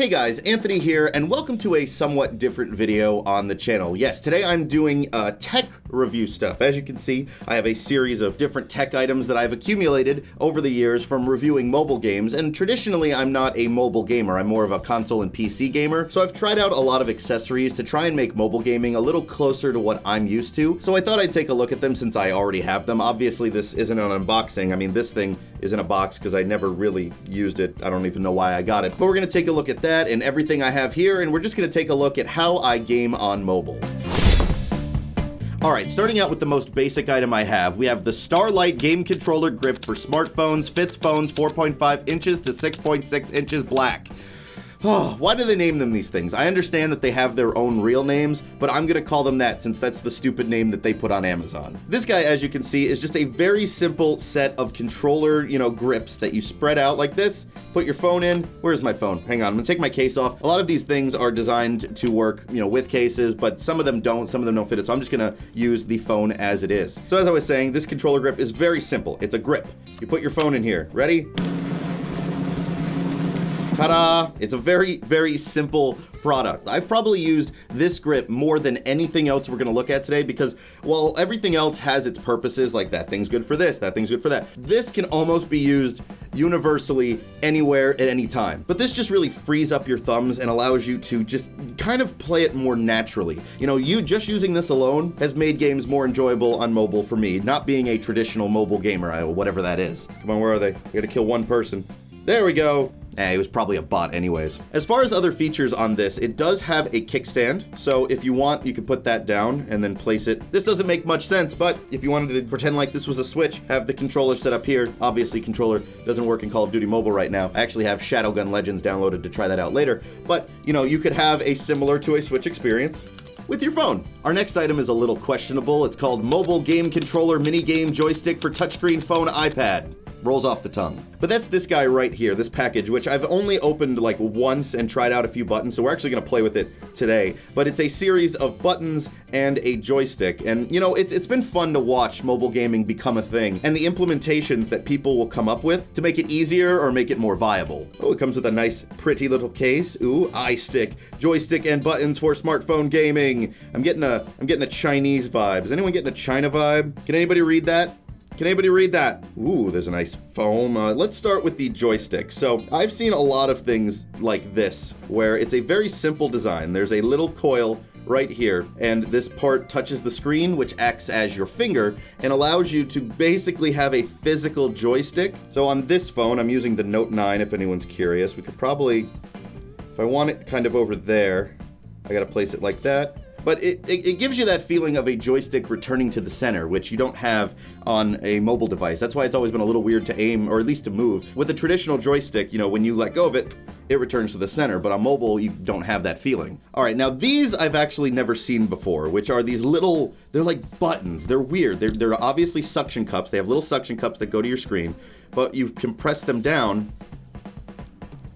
Hey guys, Anthony here, and welcome to a somewhat different video on the channel. Yes, today I'm doing tech review stuff. As you can see, I have a series of different tech items that I've accumulated over the years from reviewing mobile games, and traditionally I'm not a mobile gamer, I'm more of a console and PC gamer, so I've tried out a lot of accessories to try and make mobile gaming a little closer to what I'm used to, so I thought I'd take a look at them since I already have them. Obviously this isn't an unboxing, I mean this thing is in a box because I never really used it, I don't even know why I got it, but we're gonna take a look at that and everything I have here, and we're just gonna take a look at how I game on mobile. Alright, starting out with the most basic item I have, we have the Starlight game controller grip for smartphones, fits phones 4.5 inches to 6.6 inches black. Oh, why do they name them these things? I understand that they have their own real names, but I'm gonna call them that since that's the stupid name that they put on Amazon. This guy, as you can see, is just a very simple set of controller, grips that you spread out like this, put your phone in. Where's my phone? Hang on, I'm gonna take my case off. A lot of these things are designed to work, with cases, but some of them don't fit it, so I'm just gonna use the phone as it is. So as I was saying, this controller grip is very simple. It's a grip. You put your phone in here. Ready? Ta-da! It's a very, very simple product. I've probably used this grip more than anything else we're gonna look at today because, while everything else has its purposes, like that thing's good for this, that thing's good for that, this can almost be used universally anywhere at any time. But this just really frees up your thumbs and allows you to just kind of play it more naturally. You just using this alone has made games more enjoyable on mobile for me, not being a traditional mobile gamer, whatever that is. Come on, where are they? We gotta kill one person. There we go. It was probably a bot anyways. As far as other features on this, it does have a kickstand, so if you want, you can put that down and then place it. This doesn't make much sense, but if you wanted to pretend like this was a Switch, have the controller set up here. Obviously, controller doesn't work in Call of Duty Mobile right now. I actually have Shadowgun Legends downloaded to try that out later, but, you could have a similar to a Switch experience with your phone. Our next item is a little questionable. It's called Mobile Game Controller Mini Game Joystick for Touchscreen Phone iPad. Rolls off the tongue. But that's this guy right here, this package, which I've only opened like once and tried out a few buttons, so we're actually gonna play with it today. But it's a series of buttons and a joystick, and it's been fun to watch mobile gaming become a thing, and the implementations that people will come up with to make it easier or make it more viable. Oh, it comes with a nice, pretty little case. Ooh, iStick, joystick and buttons for smartphone gaming. I'm getting a Chinese vibe. Is anyone getting a China vibe? Can anybody read that? Can anybody read that? Ooh, there's a nice foam. Let's start with the joystick. So I've seen a lot of things like this, where it's a very simple design. There's a little coil right here, and this part touches the screen, which acts as your finger and allows you to basically have a physical joystick. So on this phone, I'm using the Note 9 if anyone's curious. We could probably, if I want it kind of over there, I gotta place it like that. But it gives you that feeling of a joystick returning to the center, which you don't have on a mobile device. That's why it's always been a little weird to aim, or at least to move. With a traditional joystick, when you let go of it, it returns to the center, but on mobile, you don't have that feeling. All right, now these I've actually never seen before, which are these little, they're like buttons. They're weird. They're obviously suction cups. They have little suction cups that go to your screen, but you can press them down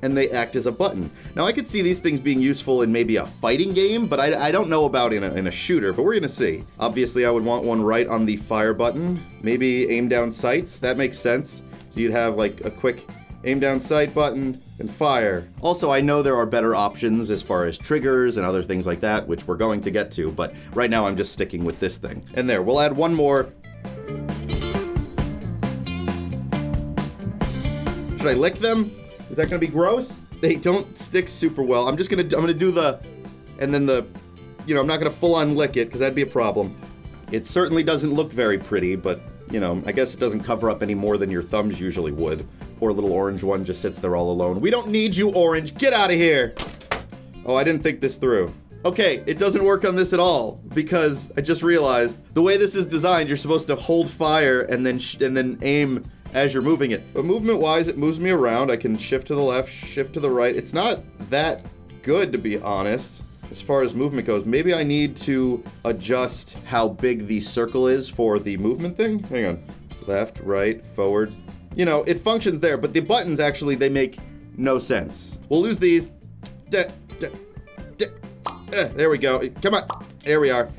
and they act as a button. Now I could see these things being useful in maybe a fighting game, but I don't know about in a shooter, but we're gonna see. Obviously I would want one right on the fire button, maybe aim down sights, that makes sense. So you'd have like a quick aim down sight button and fire. Also, I know there are better options as far as triggers and other things like that, which we're going to get to, but right now I'm just sticking with this thing. And there, we'll add one more. Should I lick them? Is that gonna be gross? They don't stick super well. I'm gonna do the, and then the, I'm not gonna full on lick it because that'd be a problem. It certainly doesn't look very pretty, but I guess it doesn't cover up any more than your thumbs usually would. Poor little orange one just sits there all alone. We don't need you, orange, get out of here. Oh, I didn't think this through. Okay, it doesn't work on this at all because I just realized the way this is designed, you're supposed to hold fire and then aim as you're moving it. But movement-wise, it moves me around. I can shift to the left, shift to the right. It's not that good, to be honest, as far as movement goes. Maybe I need to adjust how big the circle is for the movement thing. Hang on. Left, right, forward. It functions there, but the buttons actually, they make no sense. We'll lose these. There we go. Come on. There we are.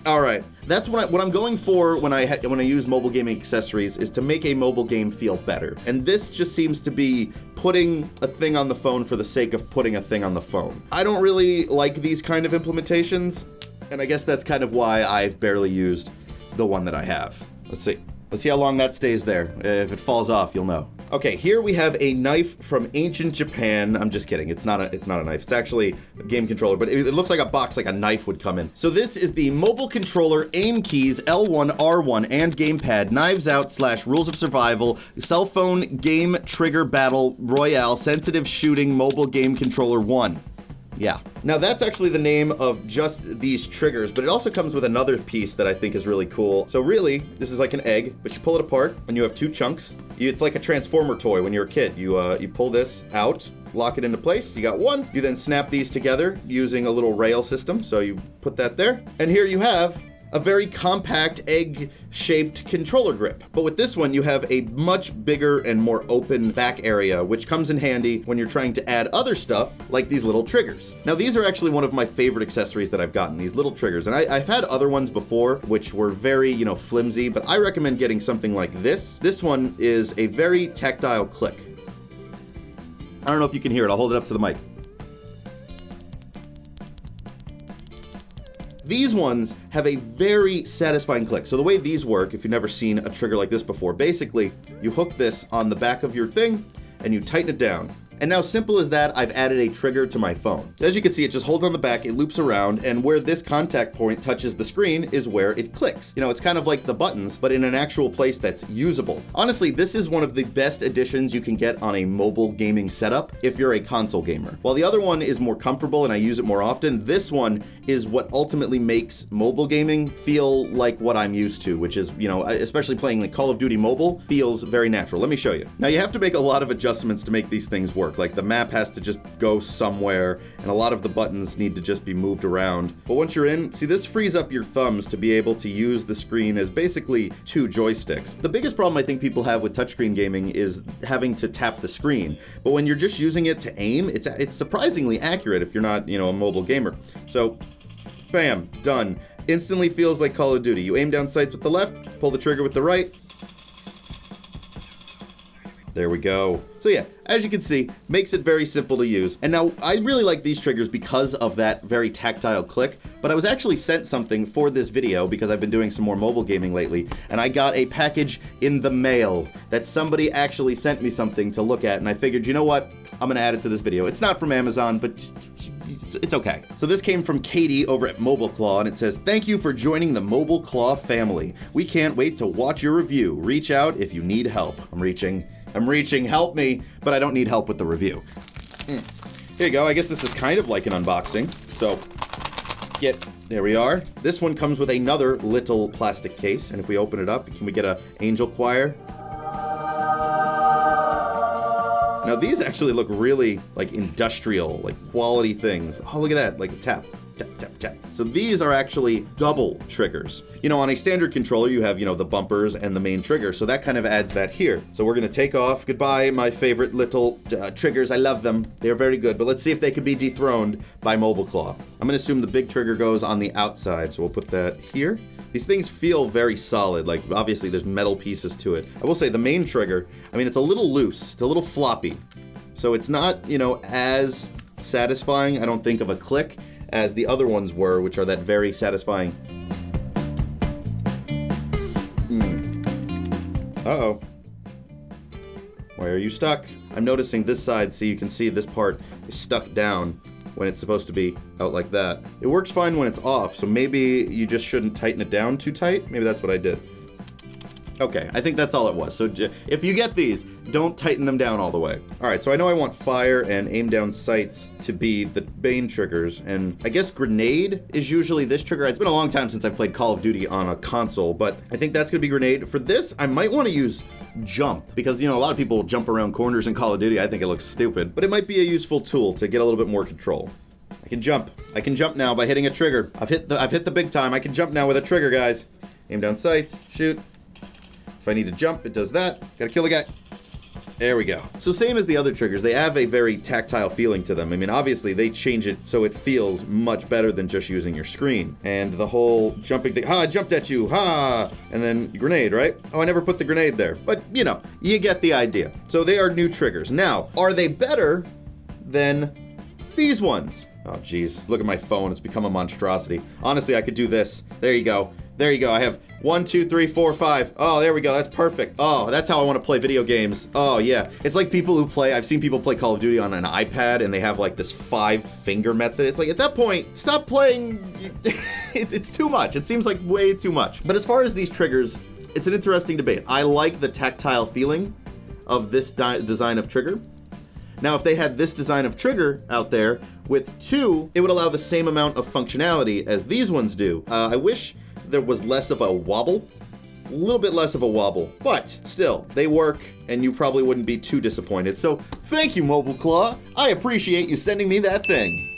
All right. That's what I'm going for when I use mobile gaming accessories, is to make a mobile game feel better. And this just seems to be putting a thing on the phone for the sake of putting a thing on the phone. I don't really like these kind of implementations, and I guess that's kind of why I've barely used the one that I have. Let's see. Let's see how long that stays there. If it falls off, you'll know. Okay, here we have a knife from ancient Japan. I'm just kidding. It's not a knife. It's actually a game controller, but it looks like a box, like a knife would come in. So this is the mobile controller aim keys L1, R1, and gamepad, knives out / rules of survival, cell phone game trigger battle royale, sensitive shooting mobile game controller 1. Yeah. Now that's actually the name of just these triggers, but it also comes with another piece that I think is really cool. So really, this is like an egg, but you pull it apart and you have two chunks. It's like a Transformer toy when you're a kid. You pull this out, lock it into place, you got one. You then snap these together using a little rail system. So you put that there, and here you have a very compact egg-shaped controller grip. But with this one, you have a much bigger and more open back area, which comes in handy when you're trying to add other stuff, like these little triggers. Now, these are actually one of my favorite accessories that I've gotten, these little triggers. And I've had other ones before, which were very, flimsy, but I recommend getting something like this. This one is a very tactile click. I don't know if you can hear it. I'll hold it up to the mic. These ones have a very satisfying click. So the way these work, if you've never seen a trigger like this before, basically you hook this on the back of your thing and you tighten it down. And now, simple as that, I've added a trigger to my phone. As you can see, it just holds on the back, it loops around, and where this contact point touches the screen is where it clicks. It's kind of like the buttons, but in an actual place that's usable. Honestly, this is one of the best additions you can get on a mobile gaming setup if you're a console gamer. While the other one is more comfortable and I use it more often, this one is what ultimately makes mobile gaming feel like what I'm used to, which is, especially playing like Call of Duty Mobile, feels very natural. Let me show you. Now, you have to make a lot of adjustments to make these things work. Like the map has to just go somewhere, and a lot of the buttons need to just be moved around. But once you're in, see, this frees up your thumbs to be able to use the screen as basically two joysticks. The biggest problem I think people have with touchscreen gaming is having to tap the screen. But when you're just using it to aim, it's surprisingly accurate if you're not, a mobile gamer. So, bam, done. Instantly feels like Call of Duty. You aim down sights with the left, pull the trigger with the right. There we go. So yeah, as you can see, makes it very simple to use. And now, I really like these triggers because of that very tactile click, but I was actually sent something for this video because I've been doing some more mobile gaming lately, and I got a package in the mail that somebody actually sent me something to look at, and I figured, you know what? I'm gonna add it to this video. It's not from Amazon, but it's okay. So this came from Katie over at Mobile Claw, and it says, "Thank you for joining the Mobile Claw family. We can't wait to watch your review. Reach out if you need help." I'm reaching, help me, but I don't need help with the review. Here you go. I guess this is kind of like an unboxing. So, there we are. This one comes with another little plastic case, and if we open it up, can we get a angel choir? Now these actually look really like industrial, like quality things. Oh, look at that, like a tap. Tap, tap, tap. So these are actually double triggers. On a standard controller, you have, the bumpers and the main trigger. So that kind of adds that here. So we're gonna take off. Goodbye, my favorite little triggers. I love them. They're very good. But let's see if they can be dethroned by Mobile Claw. I'm gonna assume the big trigger goes on the outside. So we'll put that here. These things feel very solid. Like, obviously there's metal pieces to it. I will say the main trigger, it's a little loose. It's a little floppy. So it's not, as satisfying, I don't think, of a click as the other ones were, which are that very satisfying. Uh-oh. Why are you stuck? I'm noticing this side, so you can see this part is stuck down when it's supposed to be out like that. It works fine when it's off, so maybe you just shouldn't tighten it down too tight. Maybe that's what I did. Okay, I think that's all it was. So if you get these, don't tighten them down all the way. All right, so I know I want fire and aim down sights to be the main triggers, and I guess grenade is usually this trigger. It's been a long time since I've played Call of Duty on a console, but I think that's gonna be grenade. For this, I might wanna use jump, because a lot of people jump around corners in Call of Duty. I think it looks stupid, but it might be a useful tool to get a little bit more control. I can jump now by hitting a trigger. I've hit the big time. I can jump now with a trigger, guys. Aim down sights, shoot. If I need to jump, it does that. Gotta kill the guy. There we go. So same as the other triggers, they have a very tactile feeling to them. I mean, obviously they change it so it feels much better than just using your screen. And the whole jumping thing, ha, I jumped at you, ha, and then grenade, right? Oh, I never put the grenade there. But you know, you get the idea. So they are new triggers. Now, are they better than these ones? Oh geez, look at my phone, it's become a monstrosity. Honestly, I could do this. There you go. There you go. I have 1, 2, 3, 4, 5. Oh, there we go. That's perfect. Oh, that's how I want to play video games. Oh, yeah. It's like people who play, I've seen people play Call of Duty on an iPad and they have like this 5-finger method. It's like, at that point, stop playing. It's too much. It seems like way too much. But as far as these triggers, it's an interesting debate. I like the tactile feeling of this design of trigger. Now, if they had this design of trigger out there with 2, it would allow the same amount of functionality as these ones do. I wish there was less of a wobble, a little bit less of a wobble, but still, they work and you probably wouldn't be too disappointed. So thank you, Mobile Claw. I appreciate you sending me that thing.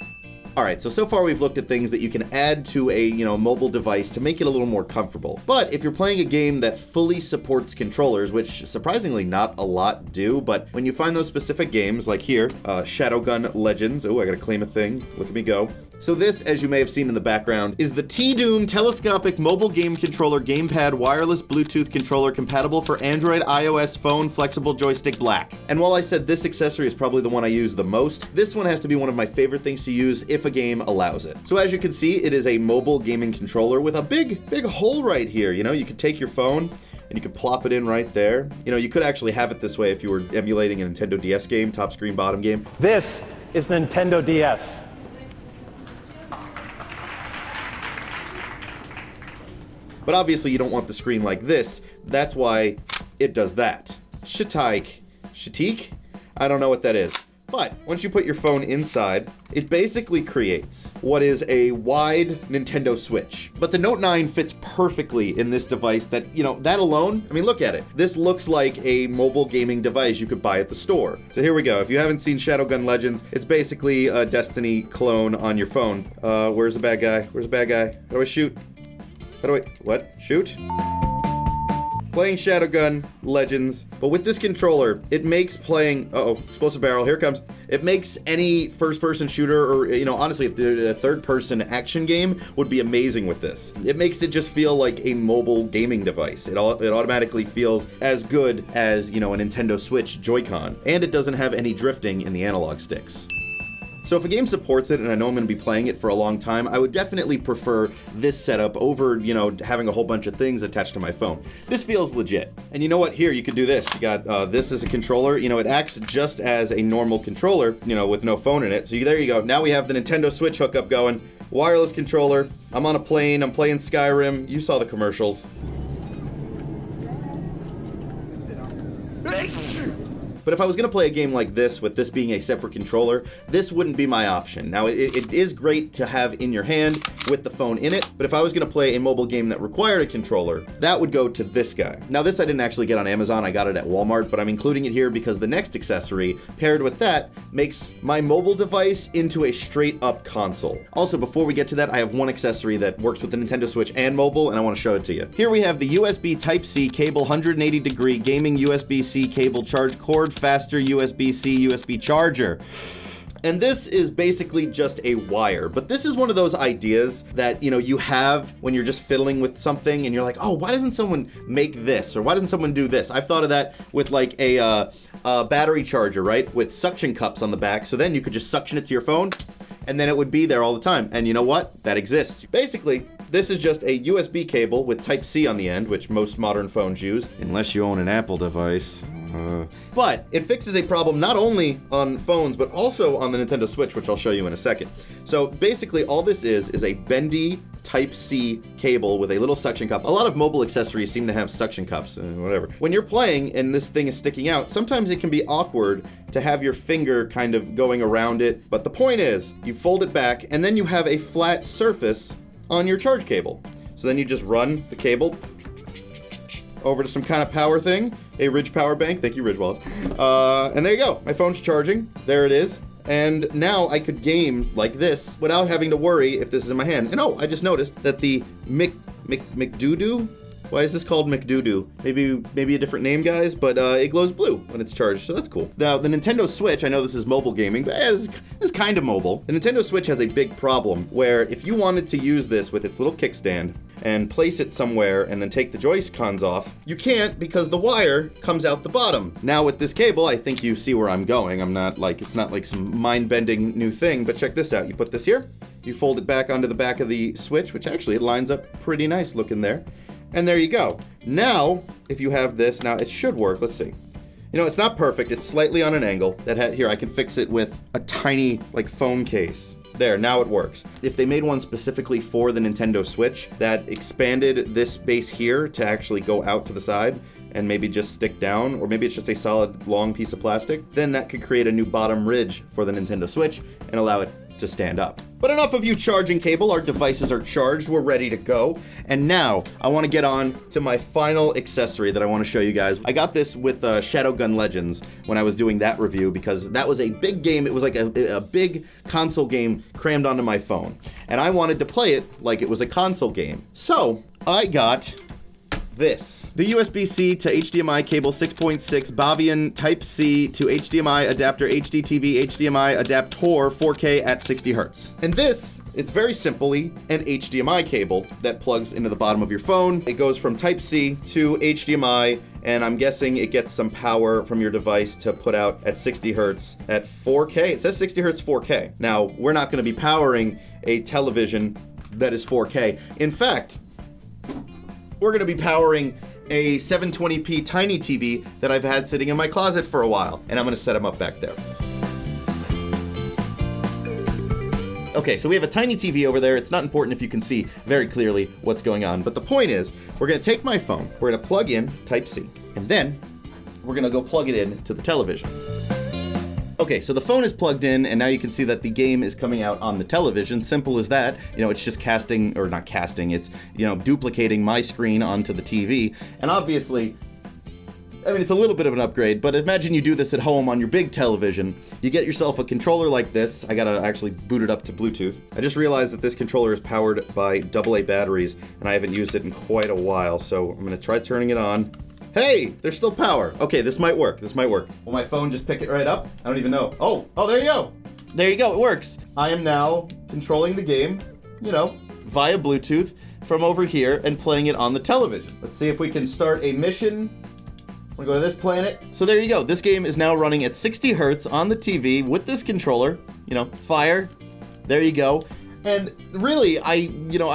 All right, so far we've looked at things that you can add to a, mobile device to make it a little more comfortable. But if you're playing a game that fully supports controllers, which surprisingly not a lot do, but when you find those specific games, like here, Shadowgun Legends, oh, I gotta claim a thing, look at me go. So this, as you may have seen in the background, is the T-Doom telescopic mobile game controller gamepad wireless Bluetooth controller compatible for Android, iOS, phone, flexible joystick black. And while I said this accessory is probably the one I use the most, this one has to be one of my favorite things to use if a game allows it. So as you can see, it is a mobile gaming controller with a big hole right here. You could take your phone and you could plop it in right there. You could actually have it this way if you were emulating a Nintendo DS game, top screen, bottom game. This is Nintendo DS. But obviously you don't want the screen like this. That's why it does that. Shatik? I don't know what that is. But once you put your phone inside, it basically creates what is a wide Nintendo Switch. But the Note 9 fits perfectly in this device that, that alone, I mean, look at it. This looks like a mobile gaming device you could buy at the store. So here we go. If you haven't seen Shadowgun Legends, it's basically a Destiny clone on your phone. Where's the bad guy? Where's the bad guy? How do I shoot? What? Shoot? Playing Shadowgun Legends, but with this controller, it makes playing, explosive barrel, here it comes. It makes any first-person shooter, or, honestly, if a third-person action game would be amazing with this. It makes it just feel like a mobile gaming device. It automatically feels as good as, a Nintendo Switch Joy-Con, and it doesn't have any drifting in the analog sticks. So if a game supports it, and I know I'm going to be playing it for a long time, I would definitely prefer this setup over, having a whole bunch of things attached to my phone. This feels legit. And you know what? Here, you could do this. You got this as a controller. It acts just as a normal controller, with no phone in it. So there you go. Now we have the Nintendo Switch hookup going. Wireless controller. I'm on a plane. I'm playing Skyrim. You saw the commercials. But if I was going to play a game like this, with this being a separate controller, this wouldn't be my option. Now, it is great to have in your hand with the phone in it, but if I was going to play a mobile game that required a controller, that would go to this guy. Now, this I didn't actually get on Amazon, I got it at Walmart, but I'm including it here because the next accessory, paired with that, makes my mobile device into a straight-up console. Also, before we get to that, I have one accessory that works with the Nintendo Switch and mobile, and I want to show it to you. Here we have the USB Type-C Cable 180-degree gaming USB-C cable charge cord faster USB-C USB charger. And this is basically just a wire, but this is one of those ideas that, you have when you're just fiddling with something and you're like, oh, why doesn't someone make this? Or why doesn't someone do this? I've thought of that with like a battery charger, right? With suction cups on the back. So then you could just suction it to your phone and then it would be there all the time. And you know what? That exists. Basically, this is just a USB cable with Type-C on the end, which most modern phones use, unless you own an Apple device. But it fixes a problem not only on phones, but also on the Nintendo Switch, which I'll show you in a second. So basically all this is a bendy Type-C cable with a little suction cup. A lot of mobile accessories seem to have suction cups and whatever. When you're playing and this thing is sticking out, sometimes it can be awkward to have your finger kind of going around it. But the point is, you fold it back and then you have a flat surface on your charge cable. So then you just run the cable over to some kind of power thing, a Ridge power bank. Thank you, Ridge Wallets. And there you go. My phone's charging. There it is. And now I could game like this without having to worry if this is in my hand. And oh, I just noticed that the McDoo-Doo Why is this called McDoodoo? Maybe a different name, guys, but it glows blue when it's charged, so that's cool. Now, the Nintendo Switch, I know this is mobile gaming, but this is kind of mobile. The Nintendo Switch has a big problem where if you wanted to use this with its little kickstand and place it somewhere and then take the Joy-Cons off, you can't because the wire comes out the bottom. Now with this cable, I think you see where I'm going. It's not like some mind-bending new thing, but check this out. You put this here, you fold it back onto the back of the Switch, which actually it lines up pretty nice looking there. And there you go. Now, if you have this, now it should work. Let's see. You know, it's not perfect. It's slightly on an angle. Here, I can fix it with a tiny, like, phone case. There, now it works. If they made one specifically for the Nintendo Switch that expanded this space here to actually go out to the side and maybe just stick down, or maybe it's just a solid long piece of plastic, then that could create a new bottom ridge for the Nintendo Switch and allow it to stand up. But enough of you charging cable. Our devices are charged. We're ready to go. And now I want to get on to my final accessory that I want to show you guys. I got this with Shadowgun Legends when I was doing that review because that was a big game. It was like a big console game crammed onto my phone. And I wanted to play it like it was a console game. So I got this. The USB-C to HDMI cable 6.6 Bavian Type-C to HDMI adapter HDTV HDMI adapter 4K at 60 Hertz. And this, it's very simply an HDMI cable that plugs into the bottom of your phone. It goes from Type-C to HDMI, and I'm guessing it gets some power from your device to put out at 60 Hertz at 4K. It says 60 Hertz 4K. Now, we're not going to be powering a television that is 4K. In fact, we're going to be powering a 720p tiny TV that I've had sitting in my closet for a while, and I'm going to set them up back there. Okay, so we have a tiny TV over there. It's not important if you can see very clearly what's going on, but the point is, we're going to take my phone, we're going to plug in Type-C, and then we're going to go plug it in to the television. Okay, so the phone is plugged in, and now you can see that the game is coming out on the television. Simple as that. You know, it's just casting, or not casting, it's, you know, duplicating my screen onto the TV. And obviously, I mean, it's a little bit of an upgrade, but imagine you do this at home on your big television. You get yourself a controller like this. I gotta actually boot it up to Bluetooth. I just realized that this controller is powered by AA batteries, and I haven't used it in quite a while, so I'm gonna try turning it on. Hey, there's still power. Okay, this might work. Will my phone just pick it right up? I don't even know. Oh, there you go. There you go, it works. I am now controlling the game, you know, via Bluetooth from over here and playing it on the television. Let's see if we can start a mission. I'm gonna go to this planet. So there you go. This game is now running at 60 Hertz on the TV with this controller. You know, fire. There you go. And really, I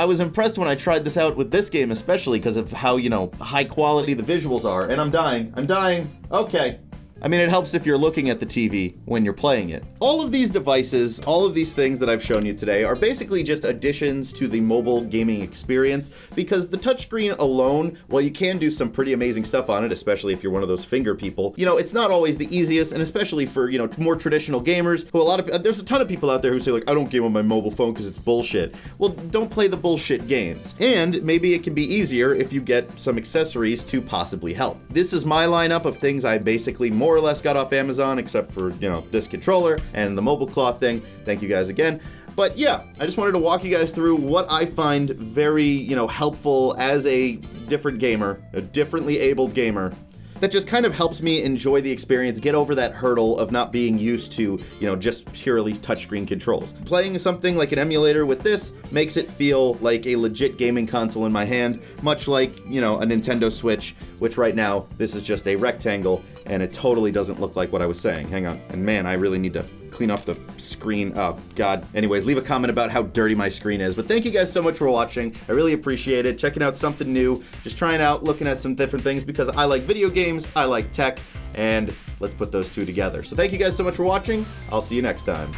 was impressed when I tried this out with this game, especially because of how, you know, high quality the visuals are. And I'm dying. Okay. I mean, it helps if you're looking at the TV when you're playing it. All of these devices, all of these things that I've shown you today are basically just additions to the mobile gaming experience, because the touchscreen alone, while you can do some pretty amazing stuff on it, especially if you're one of those finger people, you know, it's not always the easiest, and especially for, you know, more traditional gamers, who there's a ton of people out there who say, like, I don't game on my mobile phone because it's bullshit. Well, don't play the bullshit games. And maybe it can be easier if you get some accessories to possibly help. This is my lineup of things I basically more or less got off Amazon, except for, you know, this controller and the mobile cloth thing. Thank you guys again. But yeah, I just wanted to walk you guys through what I find very, you know, helpful as a different gamer, a differently abled gamer, that just kind of helps me enjoy the experience, get over that hurdle of not being used to, you know, just purely touchscreen controls. Playing something like an emulator with this makes it feel like a legit gaming console in my hand, much like, you know, a Nintendo Switch, which right now, this is just a rectangle, and it totally doesn't look like what I was saying. Hang on. And man, I really need to clean off the screen. Oh, God. Anyways, leave a comment about how dirty my screen is. But thank you guys so much for watching. I really appreciate it. Checking out something new. Just trying out, looking at some different things, because I like video games, I like tech, and let's put those two together. So thank you guys so much for watching. I'll see you next time.